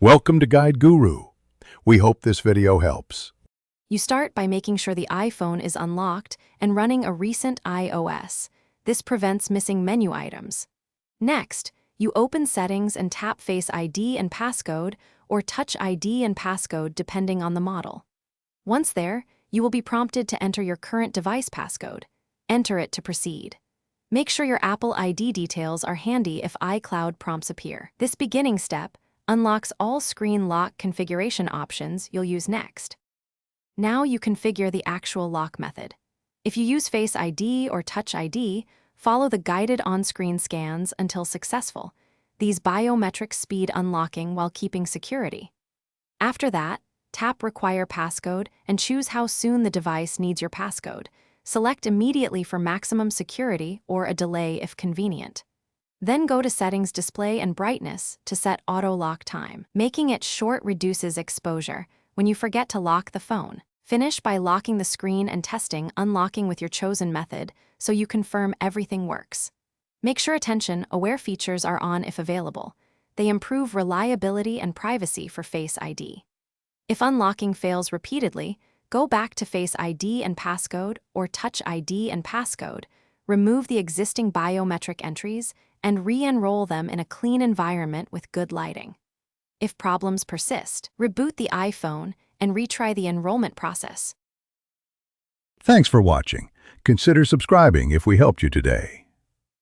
Welcome to Guide Guru. We hope this video helps. You start by making sure the iPhone is unlocked and running a recent iOS. This prevents missing menu items. Next, you open Settings and tap Face ID and Passcode or Touch ID and Passcode depending on the model. Once there, you will be prompted to enter your current device passcode. Enter it to proceed. Make sure your Apple ID details are handy if iCloud prompts appear. This beginning step unlocks all screen lock configuration options you'll use next. Now you configure the actual lock method. If you use Face ID or Touch ID, follow the guided on-screen scans until successful. These biometrics speed unlocking while keeping security. After that, tap Require Passcode and choose how soon the device needs your passcode. Select immediately for maximum security or a delay if convenient. Then go to Settings, Display and Brightness to set Auto Lock Time. Making it short reduces exposure when you forget to lock the phone. Finish by locking the screen and testing unlocking with your chosen method so you confirm everything works. Make sure Attention Aware features are on if available. They improve reliability and privacy for Face ID. If unlocking fails repeatedly, go back to Face ID and Passcode or Touch ID and Passcode, remove the existing biometric entries, and re-enroll them in a clean environment with good lighting. If problems persist, reboot the iPhone and retry the enrollment process. Thanks for watching. Consider subscribing if we helped you today.